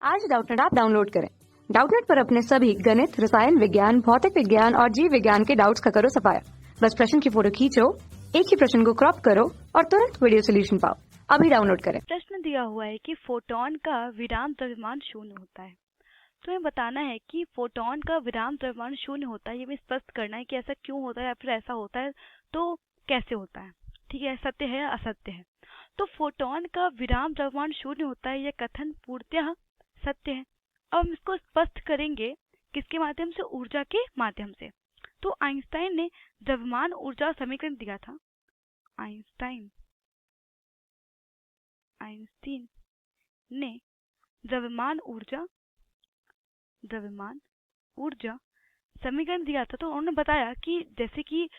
आज Doubtnut app download करें। Doubtnut पर अपने सभी गणित, रसायन विज्ञान, भौतिक विज्ञान और जीव विज्ञान के डाउट्स का करो सफाया। बस प्रश्न की फोटो खींचो, एक ही प्रश्न को क्रॉप करो और तुरंत वीडियो सोल्यूशन पाओ। अभी डाउनलोड करें। प्रश्न दिया हुआ है कि फोटॉन का विराम द्रव्यमान शून्य होता है। तो हमें बताना है कि फोटॉन का विराम द्रव्यमान शून्य होता है। ये हमें स्पष्ट करना है कि ऐसा क्यों होता है या फिर ऐसा होता है तो कैसे होता है। ठीक है, सत्य है या असत्य है। तो फोटॉन का विराम द्रव्यमान शून्य होता है, यह कथन पूर्णतः सत्य है। अब हम इसको स्पष्ट करेंगे किसके माध्यम से? ऊर्जा के माध्यम से। तो आइंस्टाइन ने द्रव्यमान ऊर्जा समीकरण दिया था। आइंस्टाइन ने द्रव्यमान ऊर्जा समीकरण दिया था। तो उन्होंने बताया कि जैसे कि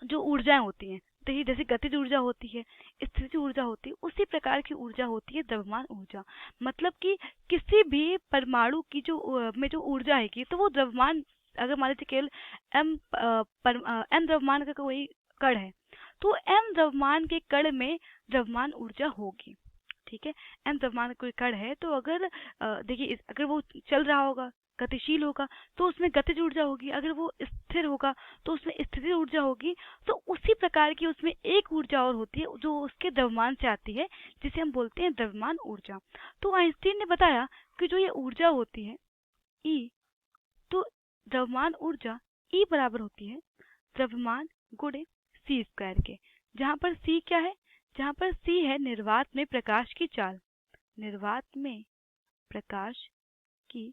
जो ऊर्जाएं होती हैं, तो ये जैसे गतिज ऊर्जा होती है, स्थितिज ऊर्जा होती है, उसी प्रकार की ऊर्जा होती है द्रव्यमान ऊर्जा। मतलब कि किसी भी परमाणु की में जो ऊर्जा है तो वो द्रव्यमान, अगर मान लीजिए केवल m द्रव्यमान का कोई कण है तो m द्रव्यमान के कण में द्रव्यमान ऊर्जा होगी। ठीक है, m द्रव्यमान का कोई कण है तो अगर देखिए अगर वो चल रहा होगा, गतिशील होगा, तो उसमें गतिज ऊर्जा होगी। अगर वो स्थिर होगा तो उसमें स्थितिज ऊर्जा होगी। तो उसी प्रकार की उसमें एक ऊर्जा और होती है जो उसके द्रव्यमान से आती है, जिसे हम बोलते हैं द्रव्यमान ऊर्जा। तो आइंस्टीन ने बताया कि जो ये ऊर्जा होती है E, तो द्रव्यमान ऊर्जा E बराबर होती है द्रव्यमान गुणे c स्क्वायर के। जहाँ पर c क्या है? जहाँ पर c है निर्वात में प्रकाश की चाल। निर्वात में प्रकाश की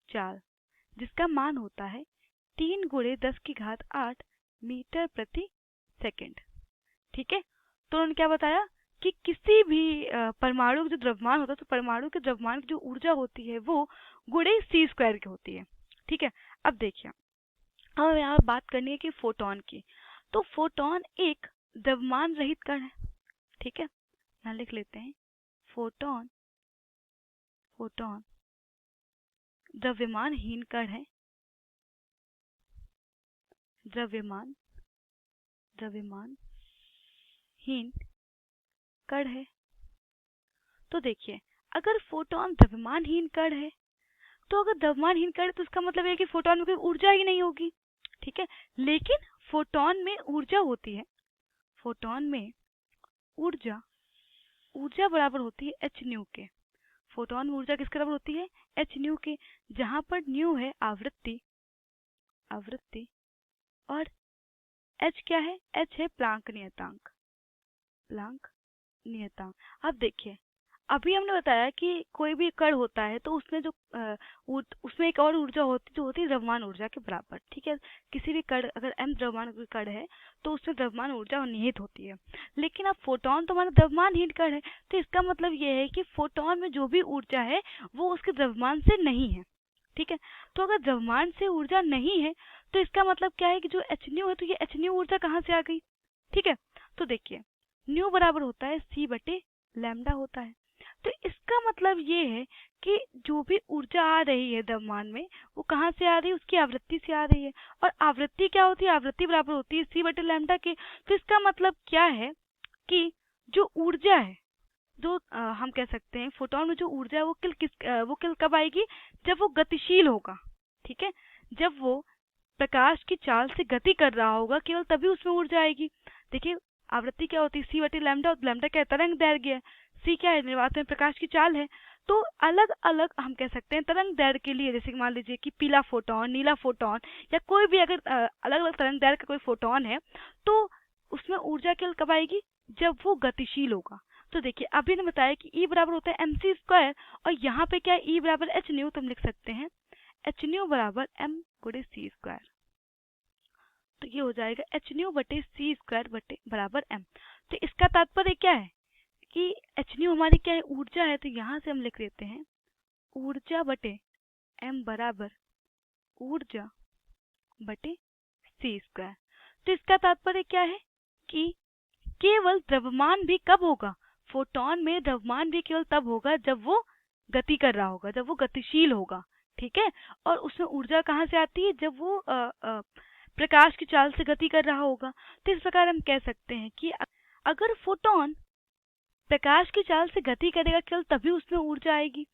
चाल, जिसका मान होता है 3 × 10⁸ मीटर प्रति सेकंड। ठीक है, तो उन्होंने क्या बताया कि किसी भी परमाणु का जो द्रव्यमान होता है, तो परमाणु के द्रव्यमान की जो ऊर्जा होती है वो गुणे c स्क्वायर की होती है। ठीक है, अब देखिए, अब यहाँ बात करनी है कि फोटॉन की। तो फोटॉन एक द्रव्यमान रहित कण है। ठीक है, यहाँ लिख लेते हैं फोटॉन द्रव्यमानहीन कण है। द्रव्यमानहीन कण है। तो देखिए, अगर फोटॉन द्रव्यमानहीन कण है तो अगर द्रव्यमानहीन कण है तो इसका मतलब है कि फोटॉन में कोई ऊर्जा ही नहीं होगी। ठीक है, लेकिन फोटॉन में ऊर्जा होती है। फोटॉन में ऊर्जा बराबर होती है h न्यू के। फोटॉन में ऊर्जा किसके बराबर होती है? h न्यू के, जहां पर न्यू है आवृत्ति और h क्या है? h है प्लांक नियतांक। अब देखिए, अभी हमने बताया कि कोई भी कण होता है तो उसमें जो उसमें एक और ऊर्जा होती जो होती है द्रव्यमान ऊर्जा के बराबर। ठीक है, किसी भी कण, अगर m द्रव्यमान कोई कण है तो उसमें द्रव्यमान ऊर्जा निहित होती है। लेकिन अब फोटॉन तो हमारा द्रव्यमानहीन कण है, तो इसका मतलब ये है कि फोटॉन में जो भी ऊर्जा है वो उसके द्रव्यमान से नहीं है। ठीक है, तो अगर द्रव्यमान से ऊर्जा नहीं है तो इसका मतलब क्या है कि जो h न्यू है, तो ये h न्यू ऊर्जा कहाँ से आ गई? ठीक है, तो देखिए, न्यू बराबर होता है c/λ होता है। तो इसका मतलब ये है कि जो भी ऊर्जा आ रही है द्रव्यमान में वो कहाँ से आ रही है? उसकी आवृत्ति से आ रही है। और आवृत्ति क्या होती है? आवृत्ति बराबर होती है c/λ के। तो इसका मतलब क्या है कि जो ऊर्जा है, जो हम कह सकते हैं फोटॉन में जो ऊर्जा है वो कब आएगी? जब वो गतिशील होगा। ठीक है, जब वो प्रकाश की चाल से गति कर रहा होगा, केवल तभी उसमें ऊर्जा आएगी। देखिए, आवृत्ति क्या होती है? c/λ, और लैम्डा क्या है? तरंग दैर्घ्य है। c क्या है? निर्वात में प्रकाश की चाल है। तो अलग अलग हम कह सकते हैं तरंग दैर्घ्य के लिए, जैसे कि मान लीजिए कि पीला फोटॉन, नीला फोटॉन, या कोई भी अगर अलग अलग तरंग दैर्घ्य का कोई फोटॉन है तो उसमें ऊर्जा केवल कब आएगी? जब वो गतिशील होगा। तो देखिए, अभी ने बताया कि E बराबर होता है mc², और यहाँ पे क्या है? E बराबर h न्यू, तो हम लिख सकते हैं h न्यू बराबर m × c²। तो ये हो जाएगा h न्यू बटे c² बराबर m। तो इसका तात्पर्य क्या है कि h न्यू हमारी क्या है? ऊर्जा है। तो यहाँ से हम लिख देते हैं ऊर्जा बटे m बराबर ऊर्जा बटे c²। तो इसका तात्पर्य क्या है कि केवल द्रव्यमान भी कब होगा? फोटॉन में द्रव्यमान भी केवल तब होगा जब वो गति कर रहा होगा, जब वो गतिशील होगा। ठीक है, और उसमें ऊर्जा कहाँ से आती है? जब वो प्रकाश की चाल से गति कर रहा होगा। तो इस प्रकार हम कह सकते हैं कि अगर फोटॉन प्रकाश की चाल से गति करेगा केवल तभी उसमें ऊर्जा आएगी,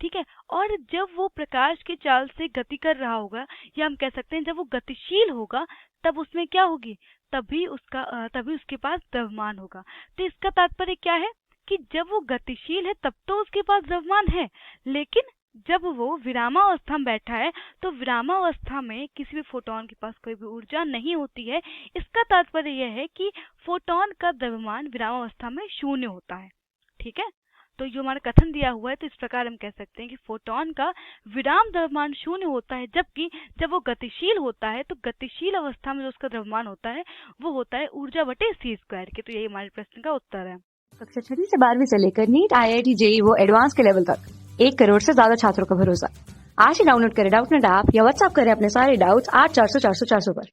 ठीक है। और जब वो प्रकाश की चाल से गति कर रहा होगा, या हम कह सकते हैं जब वो गतिशील होगा, तब उसमें क्या होगी, तभी उसके पास द्रव्यमान होगा। तो इसका तात्पर्य क्या है कि जब वो गतिशील है तब तो उसके पास द्रव्यमान है, लेकिन जब वो विरामावस्था में बैठा है तो विरामावस्था में किसी भी फोटोन के पास कोई भी ऊर्जा नहीं होती है। इसका तात्पर्य यह है कि फोटोन का द्रव्यमान विरामावस्था में शून्य होता है, ठीक है। तो जो हमारा कथन दिया हुआ है, तो इस प्रकार हम कह सकते हैं कि फोटोन का विराम द्रव्यमान शून्य होता है, जबकि जब वो गतिशील होता है तो गतिशील अवस्था में जो उसका द्रव्यमान होता है वो होता है ऊर्जा बटे c² के। तो यही हमारे प्रश्न का उत्तर है। कक्षा 6वीं से 12वीं से लेकर नीट, IIT, JEE वो एडवांस के लेवल तक 1 करोड़ से ज्यादा छात्रों का भरोसा। आज ही डाउनलोड करें डाउटनेट ऐप या व्हाट्सएप करें अपने सारे डाउट्स 8400 400 400 पर।